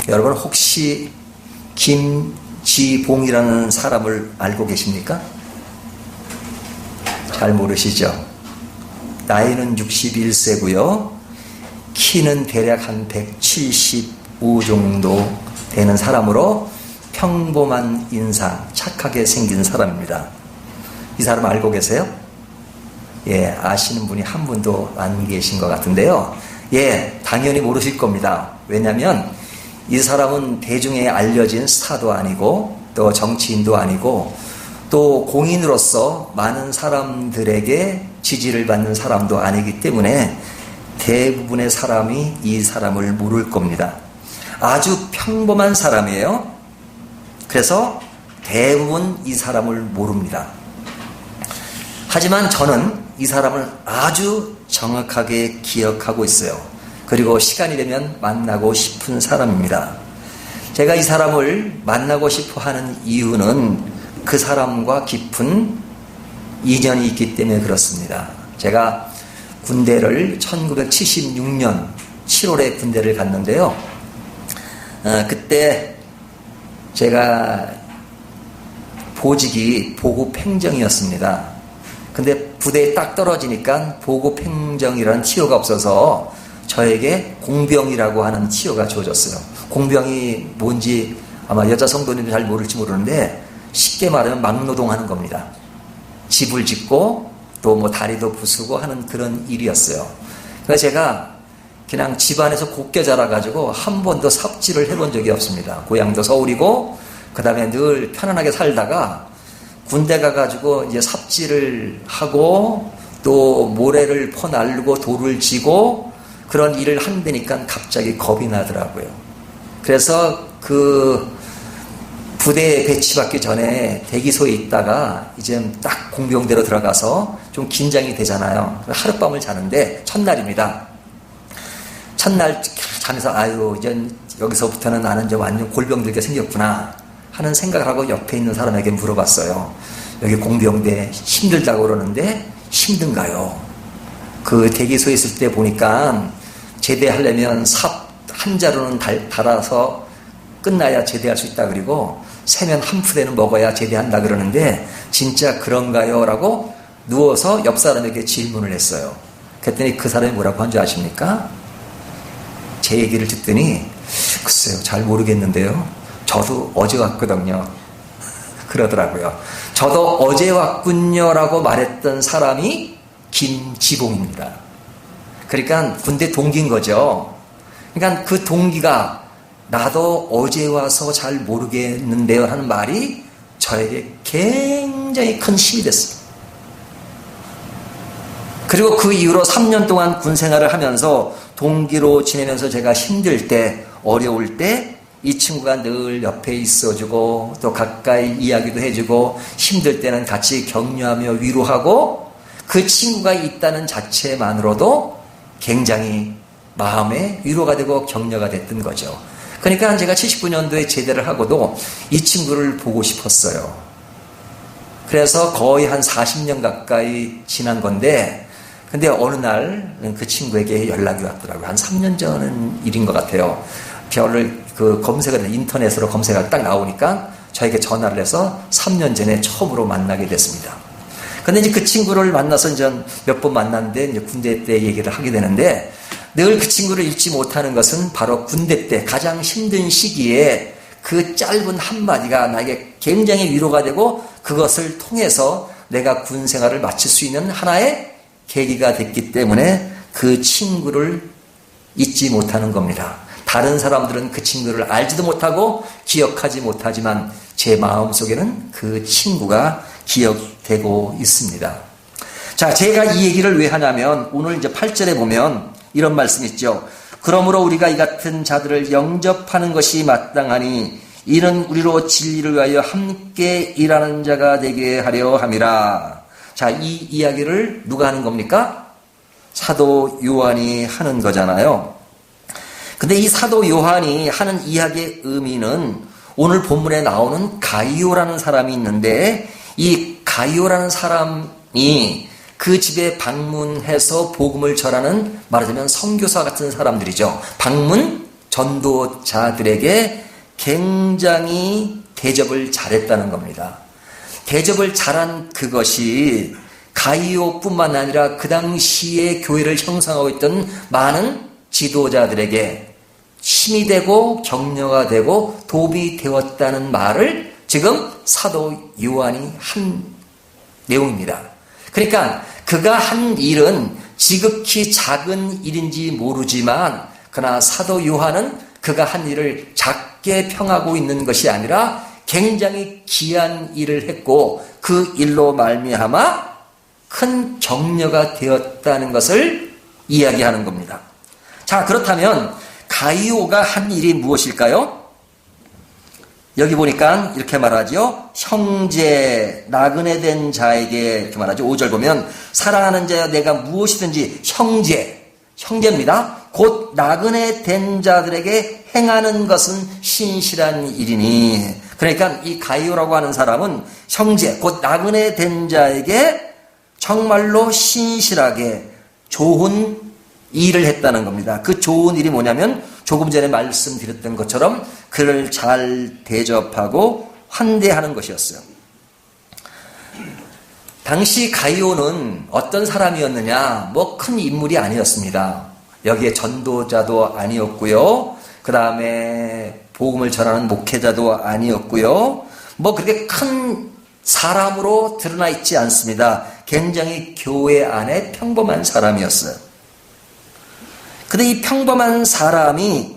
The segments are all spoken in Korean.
여러분 혹시 김지봉이라는 사람을 알고 계십니까? 잘 모르시죠? 나이는 61세고요. 키는 대략 한 175 정도 되는 사람으로 평범한 인상, 착하게 생긴 사람입니다. 이 사람 알고 계세요? 예, 아시는 분이 한 분도 안 계신 것 같은데요. 예, 당연히 모르실 겁니다. 왜냐하면 이 사람은 대중에 알려진 스타도 아니고 또 정치인도 아니고 또 공인으로서 많은 사람들에게 지지를 받는 사람도 아니기 때문에 대부분의 사람이 이 사람을 모를 겁니다. 아주 평범한 사람이에요. 그래서 대부분 이 사람을 모릅니다. 하지만 저는 이 사람을 아주 정확하게 기억하고 있어요. 그리고 시간이 되면 만나고 싶은 사람입니다. 제가 이 사람을 만나고 싶어 하는 이유는 그 사람과 깊은 인연이 있기 때문에 그렇습니다. 제가 군대를 1976년 7월에 군대를 갔는데요. 그때 제가 보직이 보급행정이었습니다. 근데 부대에 딱 떨어지니까 보급행정이라는 티오가 없어서 저에게 공병이라고 하는 티오가 주어졌어요. 공병이 뭔지 아마 여자 성도님도 잘 모를지 모르는데 쉽게 말하면 막노동하는 겁니다. 집을 짓고 또 뭐 다리도 부수고 하는 그런 일이었어요. 그래서 제가 그냥 집안에서 곱게 자라가지고 한 번도 삽질을 해본 적이 없습니다. 고향도 서울이고 그 다음에 늘 편안하게 살다가 군대 가가지고 이제 삽질을 하고 또 모래를 퍼날르고 돌을 지고 그런 일을 한다니까 갑자기 겁이 나더라고요. 그래서 그 부대에 배치받기 전에 대기소에 있다가 이제 딱 공병대로 들어가서 좀 긴장이 되잖아요. 하룻밤을 자는데 첫날입니다. 첫날 자면서 아유 이제 여기서부터는 나는 이제 완전 골병들게 생겼구나 하는 생각을 하고 옆에 있는 사람에게 물어봤어요. 여기 공병대 힘들다고 그러는데 힘든가요? 그 대기소에 있을 때 보니까 제대하려면 삽 한 자루는 달아서 끝나야 제대할 수 있다 그리고 세면 한 푸대는 먹어야 제대한다 그러는데 진짜 그런가요? 라고 누워서 옆 사람에게 질문을 했어요. 그랬더니 그 사람이 뭐라고 한 줄 아십니까? 제 얘기를 듣더니 글쎄요 잘 모르겠는데요. 저도 어제 왔거든요. 그러더라고요. 저도 어제 왔군요 라고 말했던 사람이 김지봉입니다. 그러니까 군대 동기인 거죠. 그러니까 그 동기가 나도 어제 와서 잘 모르겠는데요 하는 말이 저에게 굉장히 큰 힘이 됐어요. 그리고 그 이후로 3년 동안 군 생활을 하면서 동기로 지내면서 제가 힘들 때 어려울 때 이 친구가 늘 옆에 있어주고 또 가까이 이야기도 해주고 힘들 때는 같이 격려하며 위로하고 그 친구가 있다는 자체만으로도 굉장히 마음에 위로가 되고 격려가 됐던 거죠. 그러니까 제가 79년도에 제대를 하고도 이 친구를 보고 싶었어요. 그래서 거의 한 40년 가까이 지난 건데 근데 어느 날 그 친구에게 연락이 왔더라고요. 한 3년 전 일인 것 같아요. 별을 그 검색을 인터넷으로 검색을 딱 나오니까 저에게 전화를 해서 3년 전에 처음으로 만나게 됐습니다. 근데 이제 그 친구를 만나서 이제 몇 번 만났는데 이제 군대 때 얘기를 하게 되는데 늘 그 친구를 잊지 못하는 것은 바로 군대 때 가장 힘든 시기에 그 짧은 한마디가 나에게 굉장히 위로가 되고 그것을 통해서 내가 군 생활을 마칠 수 있는 하나의 계기가 됐기 때문에 그 친구를 잊지 못하는 겁니다. 다른 사람들은 그 친구를 알지도 못하고 기억하지 못하지만 제 마음속에는 그 친구가 기억되고 있습니다. 자, 제가 이 얘기를 왜 하냐면 오늘 이제 8절에 보면 이런 말씀 있죠. 그러므로 우리가 이 같은 자들을 영접하는 것이 마땅하니 이는 우리로 진리를 위하여 함께 일하는 자가 되게 하려 함이라. 자, 이 이야기를 누가 하는 겁니까? 사도 요한이 하는 거잖아요. 근데 이 사도 요한이 하는 이야기의 의미는 오늘 본문에 나오는 가이오라는 사람이 있는데 이 가이오라는 사람이 그 집에 방문해서 복음을 전하는 말하자면 선교사 같은 사람들이죠. 방문 전도자들에게 굉장히 대접을 잘했다는 겁니다. 대접을 잘한 그것이 가이오뿐만 아니라 그 당시에 교회를 형성하고 있던 많은 지도자들에게 힘이 되고 격려가 되고 도움이 되었다는 말을 지금 사도 요한이 한 내용입니다. 그러니까 그가 한 일은 지극히 작은 일인지 모르지만 그러나 사도 요한은 그가 한 일을 작게 평하고 있는 것이 아니라 굉장히 귀한 일을 했고 그 일로 말미암아 큰 격려가 되었다는 것을 이야기하는 겁니다. 자, 그렇다면 가이오가 한 일이 무엇일까요? 여기 보니까 이렇게 말하죠. 형제, 나그네 된 자에게 이렇게 말하죠. 5절 보면 사랑하는 자여 내가 무엇이든지 형제입니다. 곧 나그네 된 자들에게 행하는 것은 신실한 일이니. 그러니까 이 가이오라고 하는 사람은 형제, 곧 나그네 된 자에게 정말로 신실하게 좋은 일을 했다는 겁니다. 그 좋은 일이 뭐냐면 조금 전에 말씀드렸던 것처럼 그를 잘 대접하고 환대하는 것이었어요. 당시 가이오는 어떤 사람이었느냐? 뭐 큰 인물이 아니었습니다. 여기에 전도자도 아니었고요. 그 다음에 복음을 전하는 목회자도 아니었고요. 뭐 그렇게 큰 사람으로 드러나 있지 않습니다. 굉장히 교회 안에 평범한 사람이었어요. 근데 이 평범한 사람이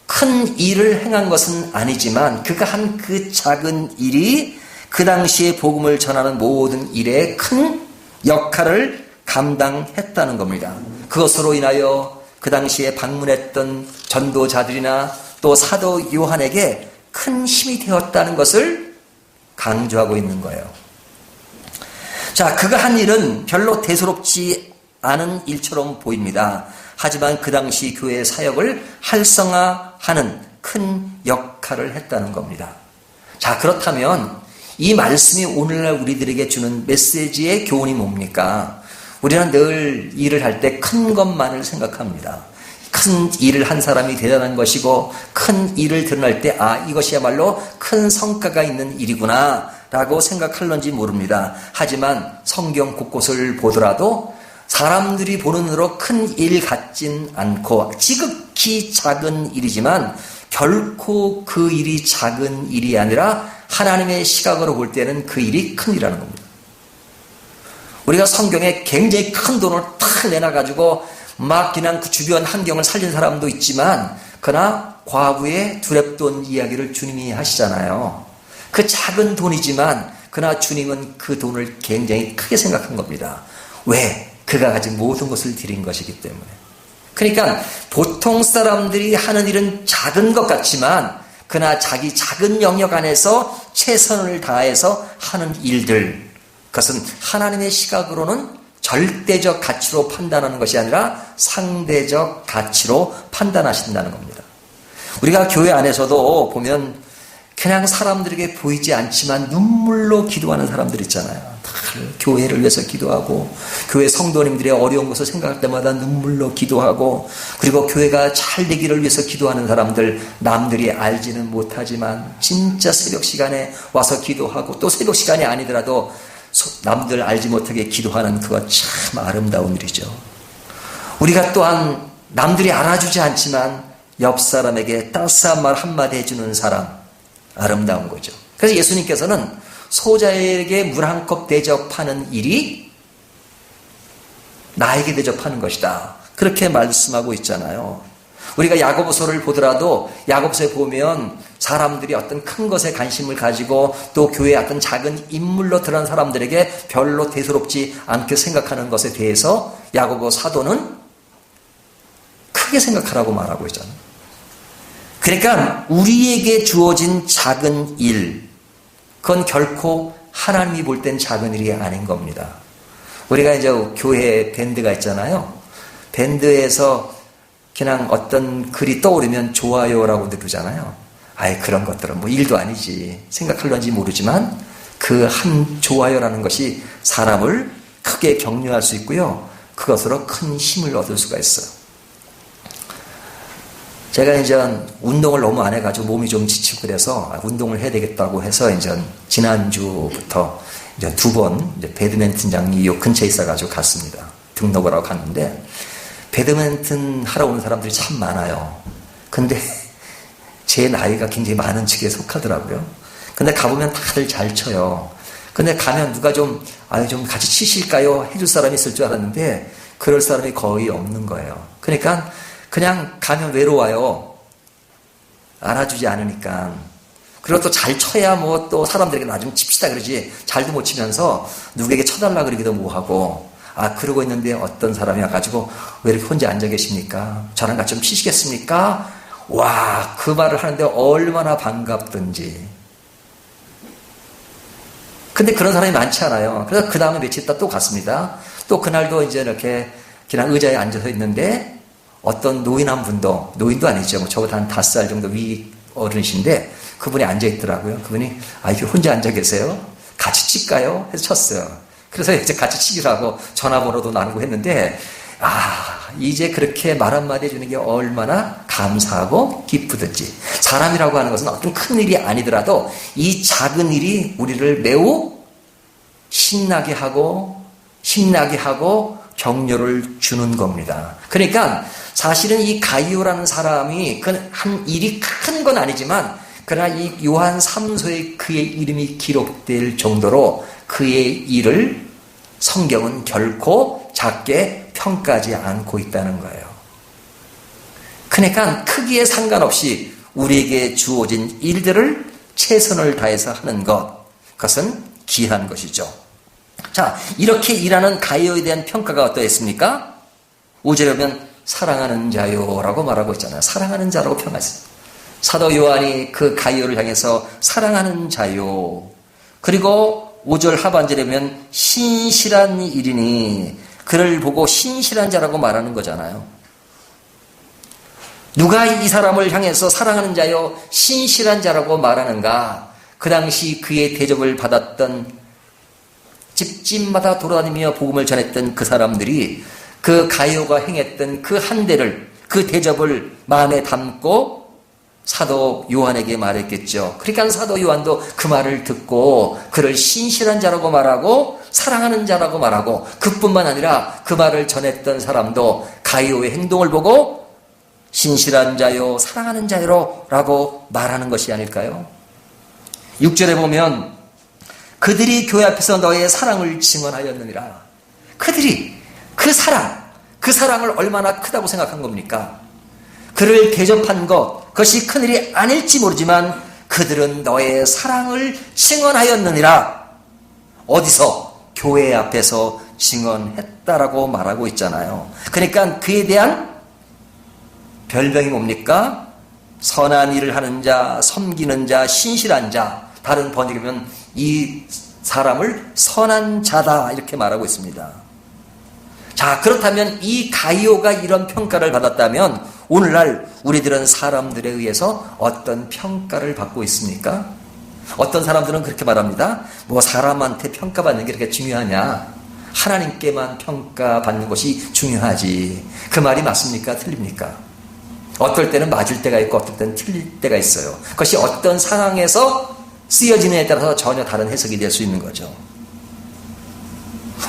큰 일을 행한 것은 아니지만 그가 한 그 작은 일이 그 당시에 복음을 전하는 모든 일에 큰 역할을 감당했다는 겁니다. 그것으로 인하여 그 당시에 방문했던 전도자들이나 또 사도 요한에게 큰 힘이 되었다는 것을 강조하고 있는 거예요. 자, 그가 한 일은 별로 대수롭지 않은 일처럼 보입니다. 하지만 그 당시 교회의 사역을 활성화하는 큰 역할을 했다는 겁니다. 자, 그렇다면 이 말씀이 오늘날 우리들에게 주는 메시지의 교훈이 뭡니까? 우리는 늘 일을 할 때 큰 것만을 생각합니다. 큰 일을 한 사람이 대단한 것이고 큰 일을 드러날 때 이것이야말로 큰 성과가 있는 일이구나 라고 생각할런지 모릅니다. 하지만 성경 곳곳을 보더라도 사람들이 보는 눈으로 큰 일 같진 않고 지극히 작은 일이지만 결코 그 일이 작은 일이 아니라 하나님의 시각으로 볼 때는 그 일이 큰 일이라는 겁니다. 우리가 성경에 굉장히 큰 돈을 탁 내놔가지고 막 그냥 그 주변 환경을 살린 사람도 있지만 그러나 과부의 두렙돈 이야기를 주님이 하시잖아요. 그 작은 돈이지만 그러나 주님은 그 돈을 굉장히 크게 생각한 겁니다. 왜? 그가 가진 모든 것을 드린 것이기 때문에. 그러니까 보통 사람들이 하는 일은 작은 것 같지만 그러나 자기 작은 영역 안에서 최선을 다해서 하는 일들, 그것은 하나님의 시각으로는 절대적 가치로 판단하는 것이 아니라 상대적 가치로 판단하신다는 겁니다. 우리가 교회 안에서도 보면 그냥 사람들에게 보이지 않지만 눈물로 기도하는 사람들 있잖아요. 교회를 위해서 기도하고 교회 성도님들의 어려운 것을 생각할 때마다 눈물로 기도하고 그리고 교회가 잘 되기를 위해서 기도하는 사람들, 남들이 알지는 못하지만 진짜 새벽 시간에 와서 기도하고 또 새벽 시간이 아니더라도 남들 알지 못하게 기도하는 그거 참 아름다운 일이죠. 우리가 또한 남들이 알아주지 않지만 옆 사람에게 따스한 말 한마디 해주는 사람, 아름다운 거죠. 그래서 예수님께서는 소자에게 물 한 컵 대접하는 일이 나에게 대접하는 것이다. 그렇게 말씀하고 있잖아요. 우리가 야고보서를 보더라도 야고보서에 보면 사람들이 어떤 큰 것에 관심을 가지고 또 교회의 어떤 작은 인물로 드러난 사람들에게 별로 대수롭지 않게 생각하는 것에 대해서 야고보 사도는 크게 생각하라고 말하고 있잖아요. 그러니까 우리에게 주어진 작은 일, 그건 결코 하나님이 볼 땐 작은 일이 아닌 겁니다. 우리가 이제 교회 밴드가 있잖아요. 밴드에서 그냥 어떤 글이 떠오르면 좋아요라고 누르잖아요. 그런 것들은 뭐 일도 아니지 생각할런지 모르지만 그 한 좋아요라는 것이 사람을 크게 격려할 수 있고요. 그것으로 큰 힘을 얻을 수가 있어요. 제가 이제 운동을 너무 안 해가지고 몸이 좀 지치고 그래서 운동을 해야 되겠다고 해서 이제 지난주부터 이제 2번 이제 배드민턴장이 요 근처에 있어가지고 갔습니다. 등록을 하고 갔는데 배드민턴 하러 오는 사람들이 참 많아요. 근데 제 나이가 굉장히 많은 측에 속하더라고요. 근데 가보면 다들 잘 쳐요. 근데 가면 누가 좀 같이 치실까요? 해줄 사람이 있을 줄 알았는데 그럴 사람이 거의 없는 거예요. 그러니까 그냥 가면 외로워요. 알아주지 않으니까. 그리고 또 잘 쳐야 뭐 또 사람들에게 나 좀 칩시다 그러지. 잘도 못 치면서 누구에게 쳐달라 그러기도 뭐하고. 그러고 있는데 어떤 사람이 와가지고 왜 이렇게 혼자 앉아 계십니까? 저랑 같이 좀 치시겠습니까? 와, 그 말을 하는데 얼마나 반갑던지. 근데 그런 사람이 많지 않아요. 그래서 그 다음에 며칠 있다 또 갔습니다. 또 그날도 이제 이렇게 그냥 의자에 앉아서 있는데 어떤 노인 한 분도, 노인도 아니죠. 뭐 저보다 한 5살 정도 위 어른이신데 그분이 앉아 있더라고요. 그분이 이렇게 혼자 앉아 계세요? 같이 칠까요? 해서 쳤어요. 그래서 이제 같이 치기로 하고 전화번호도 나누고 했는데 이제 그렇게 말 한마디 해주는 게 얼마나 감사하고 기쁘든지. 사람이라고 하는 것은 어떤 큰 일이 아니더라도 이 작은 일이 우리를 매우 신나게 하고 힘나게 하고 격려를 주는 겁니다. 그러니까 사실은 이 가이오라는 사람이 한 일이 큰 건 아니지만 그러나 이 요한 3서에 그의 이름이 기록될 정도로 그의 일을 성경은 결코 작게 평가하지 않고 있다는 거예요. 그러니까 크기에 상관없이 우리에게 주어진 일들을 최선을 다해서 하는 것, 그것은 귀한 것이죠. 자, 이렇게 일하는 가이오에 대한 평가가 어떠했습니까? 5절에 보면 사랑하는 자요라고 말하고 있잖아요. 사랑하는 자라고 평가했습니다. 사도 요한이 그 가이오를 향해서 사랑하는 자요. 그리고 5절 하반절에 보면 신실한 일이니 그를 보고 신실한 자라고 말하는 거잖아요. 누가 이 사람을 향해서 사랑하는 자요, 신실한 자라고 말하는가? 그 당시 그의 대접을 받았던 집집마다 돌아다니며 복음을 전했던 그 사람들이 그 가이오가 행했던 그 한대를, 그 대접을 마음에 담고 사도 요한에게 말했겠죠. 그러니까 사도 요한도 그 말을 듣고 그를 신실한 자라고 말하고 사랑하는 자라고 말하고 그뿐만 아니라 그 말을 전했던 사람도 가이오의 행동을 보고 신실한 자요, 사랑하는 자요 라고 말하는 것이 아닐까요? 6절에 보면 그들이 교회 앞에서 너의 사랑을 증언하였느니라. 그들이 그 사랑을 얼마나 크다고 생각한 겁니까? 그를 대접한 것, 그것이 큰일이 아닐지 모르지만 그들은 너의 사랑을 증언하였느니라. 어디서? 교회 앞에서 증언했다라고 말하고 있잖아요. 그러니까 그에 대한 별명이 뭡니까? 선한 일을 하는 자, 섬기는 자, 신실한 자. 다른 번역이면 이 사람을 선한 자다 이렇게 말하고 있습니다. 자, 그렇다면 이 가이오가 이런 평가를 받았다면 오늘날 우리들은 사람들에 의해서 어떤 평가를 받고 있습니까? 어떤 사람들은 그렇게 말합니다. 뭐 사람한테 평가받는 게 그렇게 중요하냐? 하나님께만 평가받는 것이 중요하지. 그 말이 맞습니까? 틀립니까? 어떨 때는 맞을 때가 있고 어떨 때는 틀릴 때가 있어요. 그것이 어떤 상황에서 쓰여지느냐에 따라서 전혀 다른 해석이 될 수 있는 거죠.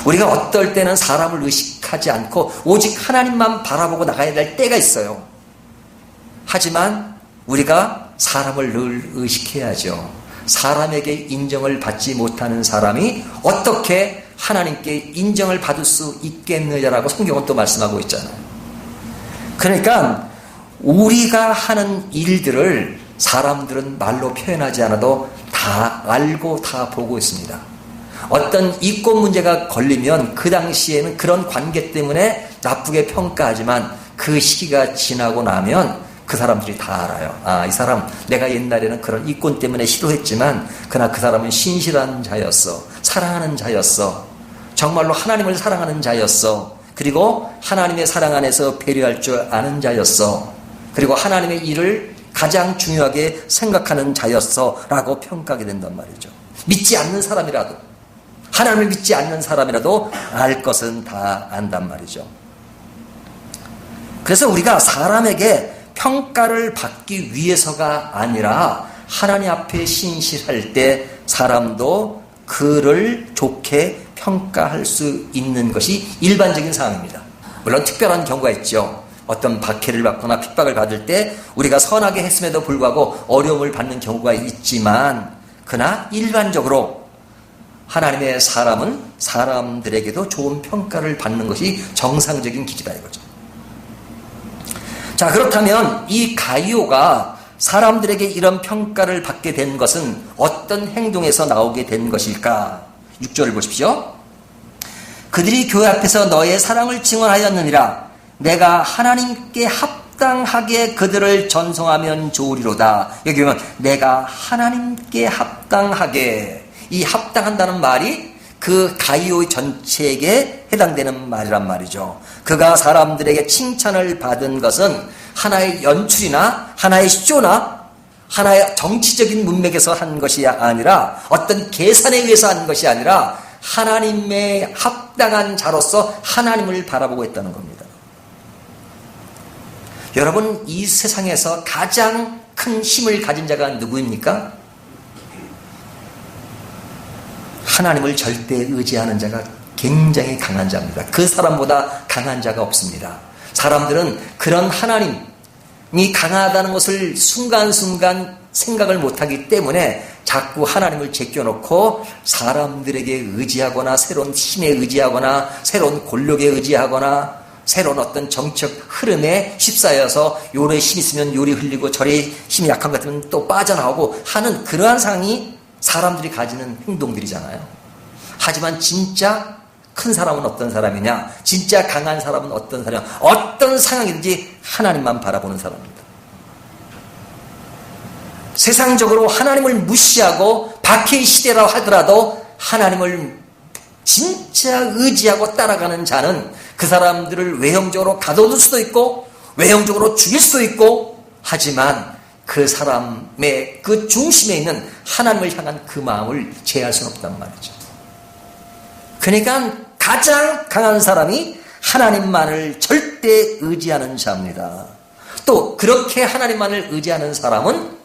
우리가 어떨 때는 사람을 의식하지 않고 오직 하나님만 바라보고 나가야 될 때가 있어요. 하지만 우리가 사람을 늘 의식해야죠. 사람에게 인정을 받지 못하는 사람이 어떻게 하나님께 인정을 받을 수 있겠느냐라고 성경은 또 말씀하고 있잖아요. 그러니까 우리가 하는 일들을 사람들은 말로 표현하지 않아도 다 알고 다 보고 있습니다. 어떤 이권 문제가 걸리면 그 당시에는 그런 관계 때문에 나쁘게 평가하지만 그 시기가 지나고 나면 그 사람들이 다 알아요. 이 사람 내가 옛날에는 그런 이권 때문에 싫어했지만 그러나 그 사람은 신실한 자였어. 사랑하는 자였어. 정말로 하나님을 사랑하는 자였어. 그리고 하나님의 사랑 안에서 배려할 줄 아는 자였어. 그리고 하나님의 일을 가장 중요하게 생각하는 자였어 라고 평가하게 된단 말이죠. 믿지 않는 사람이라도, 하나님을 믿지 않는 사람이라도 알 것은 다 안단 말이죠. 그래서 우리가 사람에게 평가를 받기 위해서가 아니라 하나님 앞에 신실할 때 사람도 그를 좋게 평가할 수 있는 것이 일반적인 상황입니다. 물론 특별한 경우가 있죠. 어떤 박해를 받거나 핍박을 받을 때 우리가 선하게 했음에도 불구하고 어려움을 받는 경우가 있지만, 그러나 일반적으로 하나님의 사람은 사람들에게도 좋은 평가를 받는 것이 정상적인 길이다 이거죠. 자, 그렇다면 이 가이오가 사람들에게 이런 평가를 받게 된 것은 어떤 행동에서 나오게 된 것일까? 6절을 보십시오. 그들이 교회 앞에서 너의 사랑을 증언하였느니라. 내가 하나님께 합당하게 그들을 전송하면 좋으리로다. 여기 보면 내가 하나님께 합당하게, 이 합당한다는 말이 그 가이오 전체에게 해당되는 말이란 말이죠. 그가 사람들에게 칭찬을 받은 것은 하나의 연출이나 하나의 쇼나 하나의 정치적인 문맥에서 한 것이 아니라, 어떤 계산에 의해서 한 것이 아니라 하나님의 합당한 자로서 하나님을 바라보고 있다는 겁니다. 여러분, 이 세상에서 가장 큰 힘을 가진 자가 누구입니까? 하나님을 절대 의지하는 자가 굉장히 강한 자입니다. 그 사람보다 강한 자가 없습니다. 사람들은 그런 하나님이 강하다는 것을 순간순간 생각을 못하기 때문에 자꾸 하나님을 제껴놓고 사람들에게 의지하거나 새로운 힘에 의지하거나 새로운 권력에 의지하거나 새로운 어떤 정치적 흐름에 휩싸여서 요래 힘 있으면 요리 흘리고 저래 힘이 약한 것 같으면 또 빠져나오고 하는 그러한 상황이 사람들이 가지는 행동들이잖아요. 하지만 진짜 큰 사람은 어떤 사람이냐, 진짜 강한 사람은 어떤 사람이냐, 어떤 상황이든지 하나님만 바라보는 사람입니다. 세상적으로 하나님을 무시하고 박해의 시대라고 하더라도 하나님을 진짜 의지하고 따라가는 자는 그 사람들을 외형적으로 가둬둘 수도 있고 외형적으로 죽일 수도 있고, 하지만 그 사람의 그 중심에 있는 하나님을 향한 그 마음을 제할 수는 없단 말이죠. 그러니까 가장 강한 사람이 하나님만을 절대 의지하는 자입니다. 또 그렇게 하나님만을 의지하는 사람은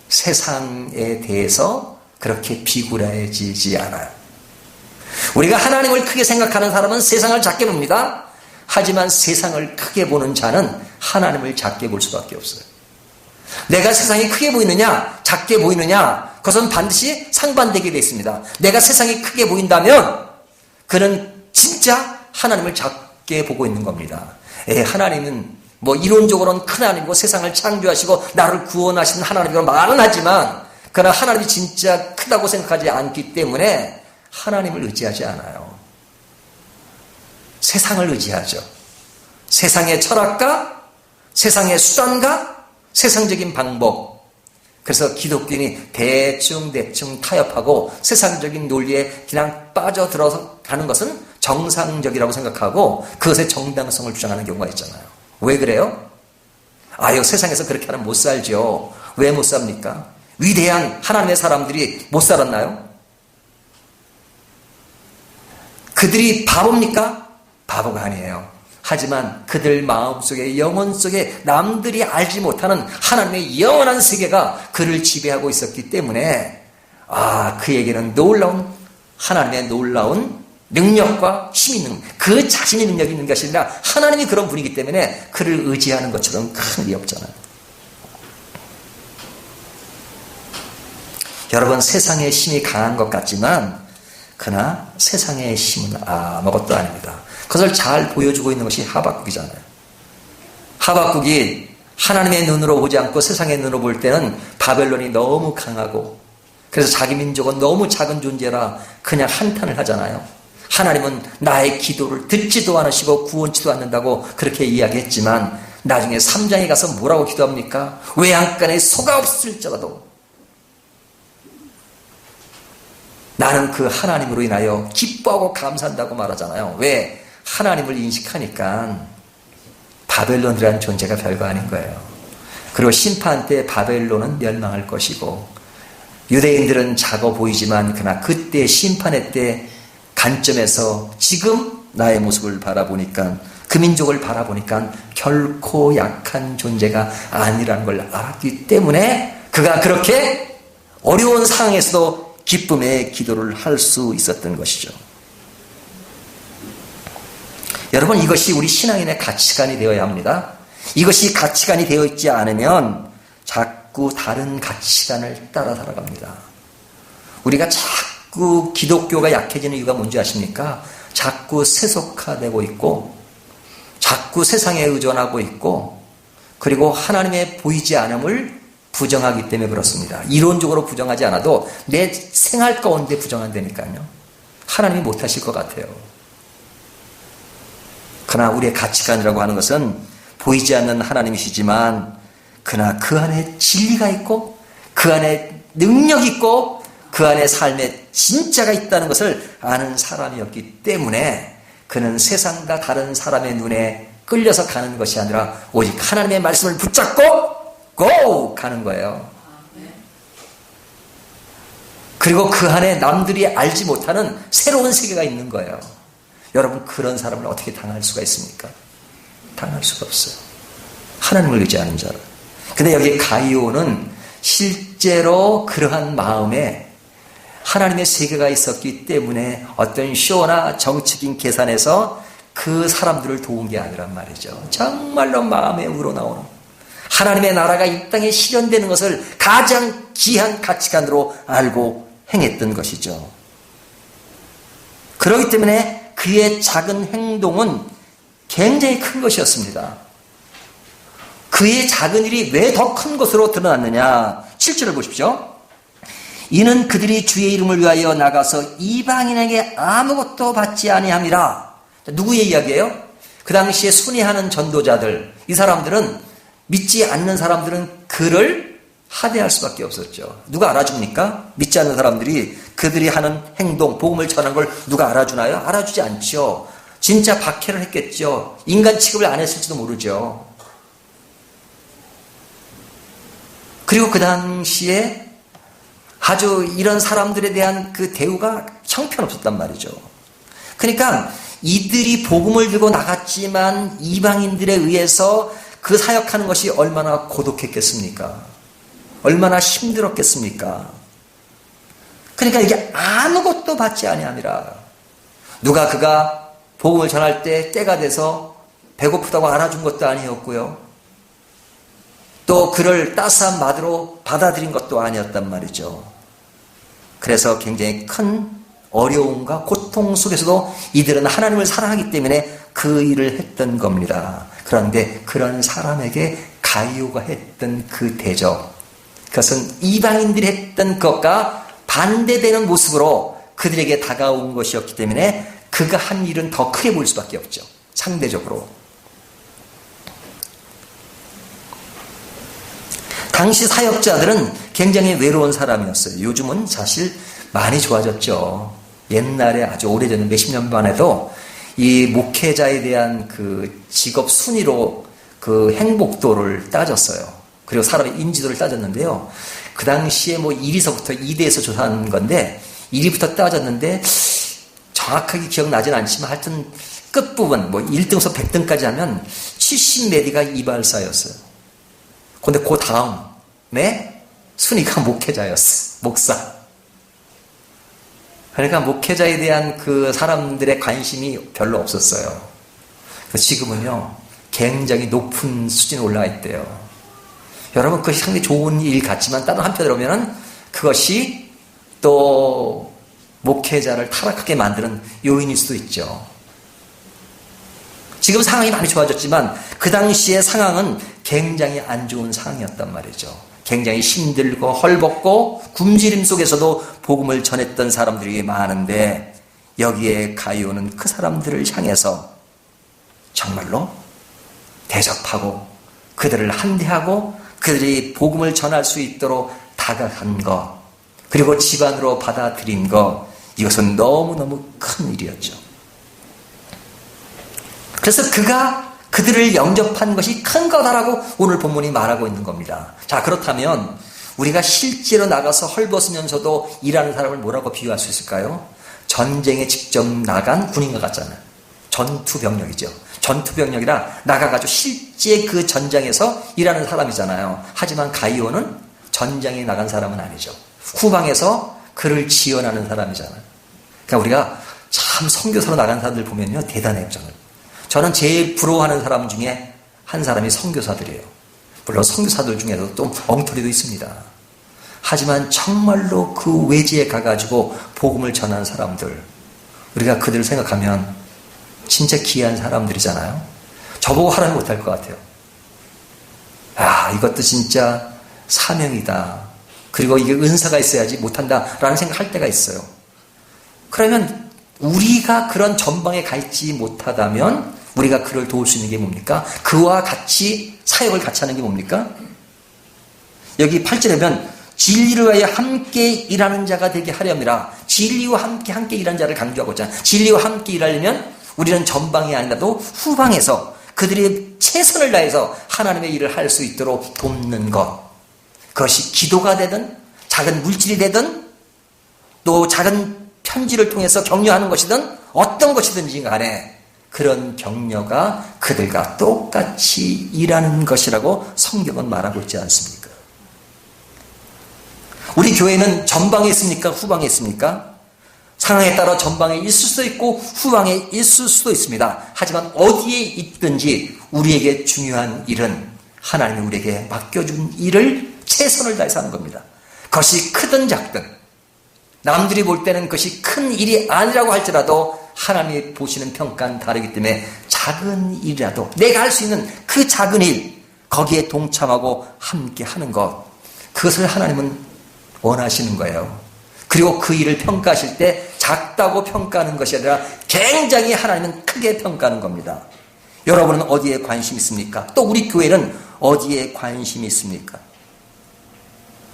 세상에 대해서 그렇게 비굴해지지 않아요. 우리가 하나님을 크게 생각하는 사람은 세상을 작게 봅니다. 하지만 세상을 크게 보는 자는 하나님을 작게 볼 수밖에 없어요. 내가 세상이 크게 보이느냐 작게 보이느냐, 그것은 반드시 상반되게 되어 있습니다. 내가 세상이 크게 보인다면 그는 진짜 하나님을 작게 보고 있는 겁니다. 하나님은 뭐 이론적으로는 큰 하나님이고 세상을 창조하시고 나를 구원하신 하나님이라고 말은 하지만, 그러나 하나님이 진짜 크다고 생각하지 않기 때문에 하나님을 의지하지 않아요. 세상을 의지하죠. 세상의 철학과 세상의 수단과 세상적인 방법. 그래서 기독교인이 대충 타협하고 세상적인 논리에 그냥 빠져들어서 가는 것은 정상적이라고 생각하고 그것의 정당성을 주장하는 경우가 있잖아요. 왜 그래요? 아유, 세상에서 그렇게 하면 못 살죠. 왜 못 삽니까? 위대한 하나님의 사람들이 못 살았나요? 그들이 바보입니까? 바보가 아니에요. 하지만 그들 마음속에, 영혼 속에 남들이 알지 못하는 하나님의 영원한 세계가 그를 지배하고 있었기 때문에 그에게는 놀라운 하나님의 놀라운 능력과 힘이 있는, 그 자신의 능력이 있는 것이 아니라 하나님이 그런 분이기 때문에 그를 의지하는 것처럼 큰 일이 없잖아요. 여러분, 세상의 힘이 강한 것 같지만 그러나 세상의 힘은 아무것도 아닙니다. 그것을 잘 보여주고 있는 것이 하박국이잖아요. 하박국이 하나님의 눈으로 보지 않고 세상의 눈으로 볼 때는 바벨론이 너무 강하고, 그래서 자기 민족은 너무 작은 존재라 그냥 한탄을 하잖아요. 하나님은 나의 기도를 듣지도 않으시고 구원치도 않는다고 그렇게 이야기했지만 나중에 3장에 가서 뭐라고 기도합니까? 외양간에 소가 없을지라도 나는 그 하나님으로 인하여 기뻐하고 감사한다고 말하잖아요. 왜? 하나님을 인식하니까 바벨론이라는 존재가 별거 아닌 거예요. 그리고 심판 때 바벨론은 멸망할 것이고, 유대인들은 작아 보이지만 그러나 그때 심판의 때 관점에서 지금 나의 모습을 바라보니까 그 민족을 바라보니까 결코 약한 존재가 아니라는 걸 알았기 때문에 그가 그렇게 어려운 상황에서도 기쁨의 기도를 할 수 있었던 것이죠. 여러분, 이것이 우리 신앙인의 가치관이 되어야 합니다. 이것이 가치관이 되어 있지 않으면 자꾸 다른 가치관을 따라 살아갑니다. 우리가 자꾸 기독교가 약해지는 이유가 뭔지 아십니까? 자꾸 세속화되고 있고 자꾸 세상에 의존하고 있고 그리고 하나님의 보이지 않음을 부정하기 때문에 그렇습니다. 이론적으로 부정하지 않아도 내 생활 가운데 부정한다니까요. 하나님이 못하실 것 같아요. 그러나 우리의 가치관이라고 하는 것은 보이지 않는 하나님이시지만 그러나 그 안에 진리가 있고 그 안에 능력이 있고 그 안에 삶에 진짜가 있다는 것을 아는 사람이었기 때문에 그는 세상과 다른 사람의 눈에 끌려서 가는 것이 아니라 오직 하나님의 말씀을 붙잡고 고! 가는 거예요. 그리고 그 안에 남들이 알지 못하는 새로운 세계가 있는 거예요. 여러분, 그런 사람을 어떻게 당할 수가 있습니까? 당할 수가 없어요. 하나님을 의지하는 자로. 근데 여기 가이오는 실제로 그러한 마음에 하나님의 세계가 있었기 때문에 어떤 쇼나 정치적인 계산에서 그 사람들을 도운 게 아니란 말이죠. 정말로 마음에 우러나오는 하나님의 나라가 이 땅에 실현되는 것을 가장 귀한 가치관으로 알고 행했던 것이죠. 그렇기 때문에 그의 작은 행동은 굉장히 큰 것이었습니다. 그의 작은 일이 왜 더 큰 것으로 드러났느냐. 7절을 보십시오. 이는 그들이 주의 이름을 위하여 나가서 이방인에게 아무것도 받지 아니함이라. 누구의 이야기예요? 그 당시에 순회하는 전도자들, 이 사람들은 믿지 않는 사람들은 그를 하대할 수밖에 없었죠. 누가 알아줍니까? 믿지 않는 사람들이 그들이 하는 행동, 복음을 전하는 걸 누가 알아주나요? 알아주지 않죠. 진짜 박해를 했겠죠. 인간 취급을 안 했을지도 모르죠. 그리고 그 당시에 아주 이런 사람들에 대한 그 대우가 형편없었단 말이죠. 그러니까 이들이 복음을 들고 나갔지만 이방인들에 의해서 그 사역하는 것이 얼마나 고독했겠습니까? 얼마나 힘들었겠습니까? 그러니까 이게 아무것도 받지 아니함이라. 누가 그가 복음을 전할 때 때가 돼서 배고프다고 알아준 것도 아니었고요. 또 그를 따스한 마디로 받아들인 것도 아니었단 말이죠. 그래서 굉장히 큰 어려움과 고통 속에서도 이들은 하나님을 사랑하기 때문에 그 일을 했던 겁니다. 그런데 그런 사람에게 가이오가 했던 그 대접, 그것은 이방인들이 했던 것과 반대되는 모습으로 그들에게 다가온 것이었기 때문에 그가 한 일은 더 크게 보일 수밖에 없죠. 상대적으로. 당시 사역자들은 굉장히 외로운 사람이었어요. 요즘은 사실 많이 좋아졌죠. 옛날에 아주 오래전 몇십 년 만에도 이 목회자에 대한 그 직업 순위로 그 행복도를 따졌어요. 그리고 사람의 인지도를 따졌는데요. 그 당시에 뭐 1위서부터 2대에서 조사한 건데 1위부터 따졌는데 정확하게 기억나진 않지만 하여튼 끝부분 뭐 1등에서 100등까지 하면 70메디가 이발사였어요. 근데 그 다음에 순위가 목회자였어요. 목사. 그러니까 목회자에 대한 그 사람들의 관심이 별로 없었어요. 지금은요, 굉장히 높은 수준에 올라가 있대요. 여러분, 그것이 상당히 좋은 일 같지만 다른 한편으로 보면은 그것이 또 목회자를 타락하게 만드는 요인일 수도 있죠. 지금 상황이 많이 좋아졌지만 그 당시의 상황은 굉장히 안 좋은 상황이었단 말이죠. 굉장히 힘들고 헐벗고 굶주림 속에서도 복음을 전했던 사람들이 많은데 여기에 가이오는 그 사람들을 향해서 정말로 대접하고 그들을 한대하고 그들이 복음을 전할 수 있도록 다가간 것, 그리고 집안으로 받아들인 것, 이것은 너무너무 큰 일이었죠. 그래서 그가 그들을 영접한 것이 큰 거다라고 오늘 본문이 말하고 있는 겁니다. 자, 그렇다면 우리가 실제로 나가서 헐벗으면서도 일하는 사람을 뭐라고 비유할 수 있을까요? 전쟁에 직접 나간 군인과 같잖아요. 전투병력이죠. 전투병력이라 나가가지고 실제 그 전장에서 일하는 사람이잖아요. 하지만 가이오는 전장에 나간 사람은 아니죠. 후방에서 그를 지원하는 사람이잖아요. 그러니까 우리가 참 선교사로 나간 사람들 보면요, 대단해요. 저는 제일 부러워하는 사람 중에 한 사람이 선교사들이에요. 물론 선교사들 중에도 또 엉터리도 있습니다. 하지만 정말로 그 외지에 가가지고 복음을 전하는 사람들, 우리가 그들을 생각하면 진짜 귀한 사람들이잖아요. 저보고 하라는 못할 것 같아요. 아, 이것도 진짜 사명이다. 그리고 이게 은사가 있어야지 못한다라는 생각할 때가 있어요. 그러면 우리가 그런 전방에 가 있지 못하다면 우리가 그를 도울 수 있는 게 뭡니까? 그와 같이 사역을 같이 하는 게 뭡니까? 여기 8절에 보면 진리를 위하여 함께 일하는 자가 되게 하려니라. 진리와 함께 일하는 자를 강조하고 있잖아요. 진리와 함께 일하려면 우리는 전방이 아니라도 후방에서 그들이 최선을 다해서 하나님의 일을 할 수 있도록 돕는 것. 그것이 기도가 되든 작은 물질이 되든 또 작은 편지를 통해서 격려하는 것이든 어떤 것이든지 간에 그런 격려가 그들과 똑같이 일하는 것이라고 성경은 말하고 있지 않습니까? 우리 교회는 전방에 있습니까? 후방에 있습니까? 상황에 따라 전방에 있을 수도 있고 후방에 있을 수도 있습니다. 하지만 어디에 있든지 우리에게 중요한 일은 하나님이 우리에게 맡겨준 일을 최선을 다해서 하는 겁니다. 그것이 크든 작든 남들이 볼 때는 그것이 큰 일이 아니라고 할지라도 하나님이 보시는 평가는 다르기 때문에 작은 일이라도 내가 할 수 있는 그 작은 일, 거기에 동참하고 함께 하는 것, 그것을 하나님은 원하시는 거예요. 그리고 그 일을 평가하실 때 작다고 평가하는 것이 아니라 굉장히 하나님은 크게 평가하는 겁니다. 여러분은 어디에 관심이 있습니까? 또 우리 교회는 어디에 관심이 있습니까?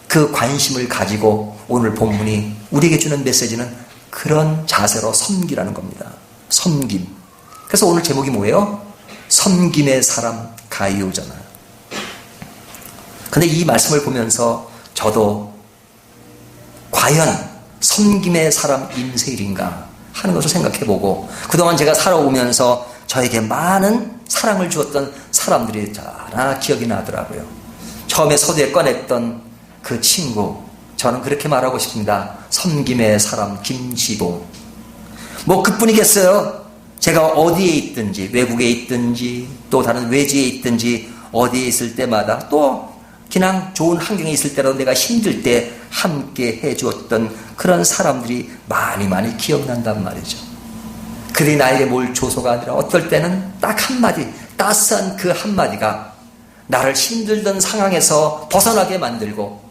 그 관심을 가지고 오늘 본문이 우리에게 주는 메시지는 그런 자세로 섬기라는 겁니다. 섬김. 그래서 오늘 제목이 뭐예요? 섬김의 사람 가이오잖아요. 근데 이 말씀을 보면서 저도 과연 섬김의 사람 임세일인가 하는 것을 생각해보고 그동안 제가 살아오면서 저에게 많은 사랑을 주었던 사람들이 다 기억이 나더라고요. 처음에 서두에 꺼냈던 그 친구, 저는 그렇게 말하고 싶습니다. 섬김의 사람 김지봉. 뭐 그뿐이겠어요. 제가 어디에 있든지 외국에 있든지 또 다른 외지에 있든지 어디에 있을 때마다 또 그냥 좋은 환경에 있을 때라도 내가 힘들 때 함께 해주었던 그런 사람들이 많이 기억난단 말이죠. 그들이 나에게 뭘 줘서가 아니라 어떨 때는 딱 한마디, 따스한 그 한마디가 나를 힘들던 상황에서 벗어나게 만들고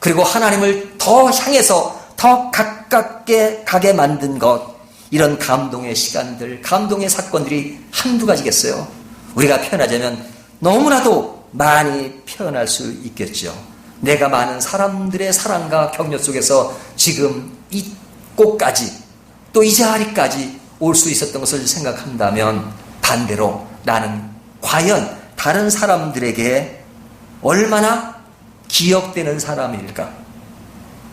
그리고 하나님을 더 향해서 더 가깝게 가게 만든 것, 이런 감동의 시간들, 감동의 사건들이 한두 가지겠어요? 우리가 표현하자면 너무나도 많이 표현할 수 있겠죠. 내가 많은 사람들의 사랑과 격려 속에서 지금 이곳까지 또 이 자리까지 올 수 있었던 것을 생각한다면 반대로 나는 과연 다른 사람들에게 얼마나 기억되는 사람일까?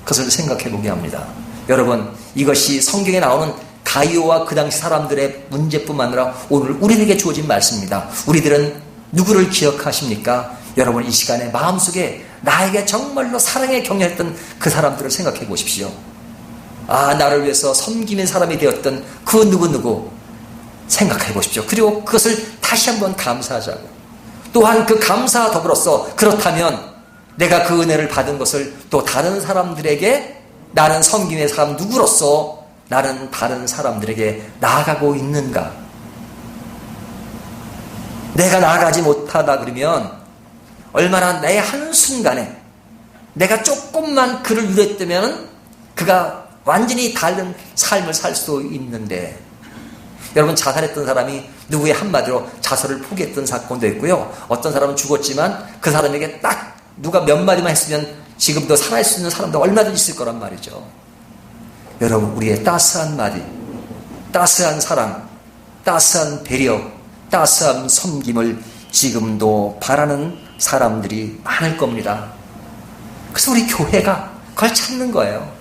그것을 생각해 보게 합니다. 여러분, 이것이 성경에 나오는 가이오와 그 당시 사람들의 문제뿐만 아니라 오늘 우리에게 주어진 말씀입니다. 우리들은 누구를 기억하십니까? 여러분, 이 시간에 마음속에 나에게 정말로 사랑에 격려했던 그 사람들을 생각해 보십시오. 아, 나를 위해서 섬기는 사람이 되었던 그 누구 생각해 보십시오. 그리고 그것을 다시 한번 감사하자고. 또한 그 감사와 더불어서 그렇다면 내가 그 은혜를 받은 것을 또 다른 사람들에게 나는 섬김의 사람 누구로서 나는 다른 사람들에게 나아가고 있는가? 내가 나아가지 못하다 그러면 얼마나 내 한순간에 내가 조금만 그를 유랬다면 그가 완전히 다른 삶을 살 수 있는데, 여러분, 자살했던 사람이 누구의 한마디로 자살을 포기했던 사건도 있고요. 어떤 사람은 죽었지만 그 사람에게 딱 누가 몇 마디만 했으면 지금도 살아있을 수 있는 사람도 얼마든지 있을 거란 말이죠. 여러분, 우리의 따스한 마디, 따스한 사랑, 따스한 배려, 따스한 섬김을 지금도 바라는 사람들이 많을 겁니다. 그래서 우리 교회가 그걸 찾는 거예요.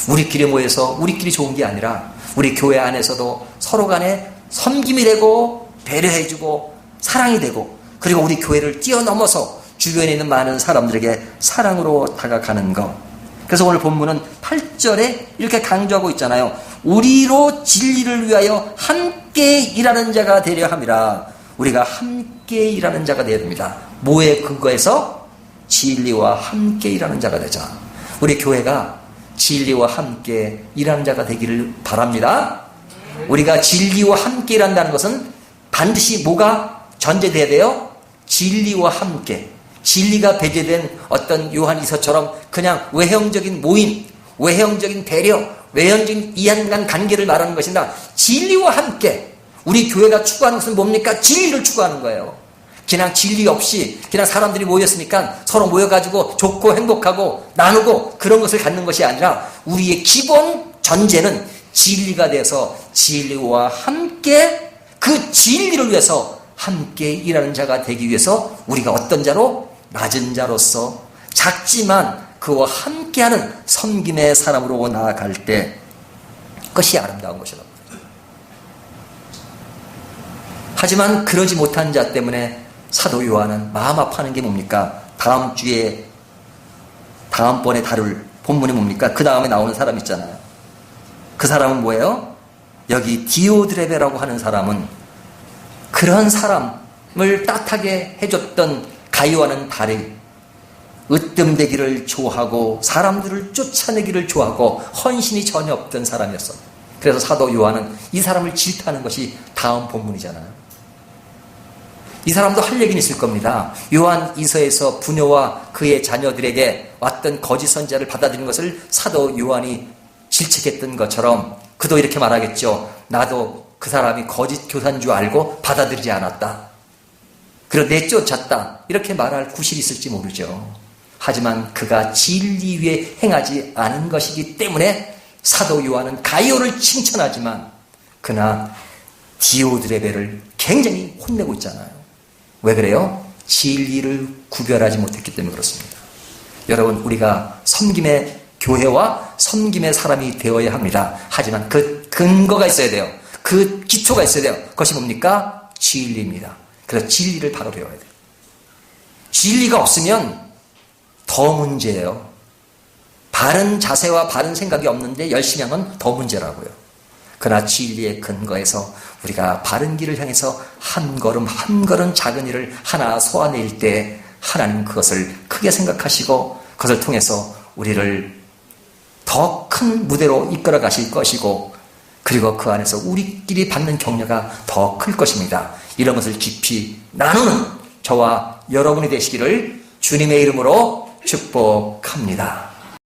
우리끼리 모여서 우리끼리 좋은 게 아니라 우리 교회 안에서도 서로 간에 섬김이 되고 배려해주고 사랑이 되고, 그리고 우리 교회를 뛰어넘어서 주변에 있는 많은 사람들에게 사랑으로 다가가는 것. 그래서 오늘 본문은 8절에 이렇게 강조하고 있잖아요. 우리로 진리를 위하여 함께 일하는 자가 되려 함이라. 우리가 함께 일하는 자가 되어야 됩니다. 뭐에 근거해서? 진리와 함께 일하는 자가 되자. 우리 교회가 진리와 함께 일하는 자가 되기를 바랍니다. 우리가 진리와 함께 일한다는 것은 반드시 뭐가 전제돼야 돼요? 진리와 함께. 진리가 배제된 어떤 요한이서처럼 그냥 외형적인 모임, 외형적인 배려, 외형적인 이한 관계를 말하는 것이 아니라 진리와 함께. 우리 교회가 추구하는 것은 뭡니까? 진리를 추구하는 거예요. 그냥 진리 없이 그냥 사람들이 모였으니까 서로 모여가지고 좋고 행복하고 나누고 그런 것을 갖는 것이 아니라 우리의 기본 전제는 진리가 돼서 진리와 함께 그 진리를 위해서 함께 일하는 자가 되기 위해서 우리가 어떤 자로? 낮은 자로서 작지만 그와 함께하는 섬김의 사람으로 나아갈 때 그것이 아름다운 것이다. 하지만 그러지 못한 자 때문에 사도 요한은 마음 아파하는 게 뭡니까? 다음번에 다룰 본문이 뭡니까? 그 다음에 나오는 사람 있잖아요. 그 사람은 뭐예요? 여기 디오드레베라고 하는 사람은 그런 사람을 따뜻하게 해줬던 가요와는 다르게 으뜸되기를 좋아하고 사람들을 쫓아내기를 좋아하고 헌신이 전혀 없던 사람이었어요. 그래서 사도 요한은 이 사람을 질타하는 것이 다음 본문이잖아요. 이 사람도 할 얘기는 있을 겁니다. 요한 이서에서 부녀와 그의 자녀들에게 왔던 거짓 선지자를 받아들인 것을 사도 요한이 질책했던 것처럼 그도 이렇게 말하겠죠. 나도 그 사람이 거짓 교사인 줄 알고 받아들이지 않았다. 그리고 내쫓았다. 이렇게 말할 구실이 있을지 모르죠. 하지만 그가 진리 위에 행하지 않은 것이기 때문에 사도 요한은 가이오를 칭찬하지만 그나 디오드레베를 굉장히 혼내고 있잖아요. 왜 그래요? 진리를 구별하지 못했기 때문에 그렇습니다. 여러분, 우리가 섬김의 교회와 섬김의 사람이 되어야 합니다. 하지만 그 근거가 있어야 돼요. 그 기초가 있어야 돼요. 그것이 뭡니까? 진리입니다. 그래서 진리를 바로 배워야 돼요. 진리가 없으면 더 문제예요. 바른 자세와 바른 생각이 없는데 열심히 하면 더 문제라고요. 그러나 진리의 근거에서 우리가 바른 길을 향해서 한 걸음 한 걸음 작은 일을 하나 쏘아낼 때 하나님 그것을 크게 생각하시고 그것을 통해서 우리를 더 큰 무대로 이끌어 가실 것이고 그리고 그 안에서 우리끼리 받는 격려가 더 클 것입니다. 이런 것을 깊이 나누는 저와 여러분이 되시기를 주님의 이름으로 축복합니다.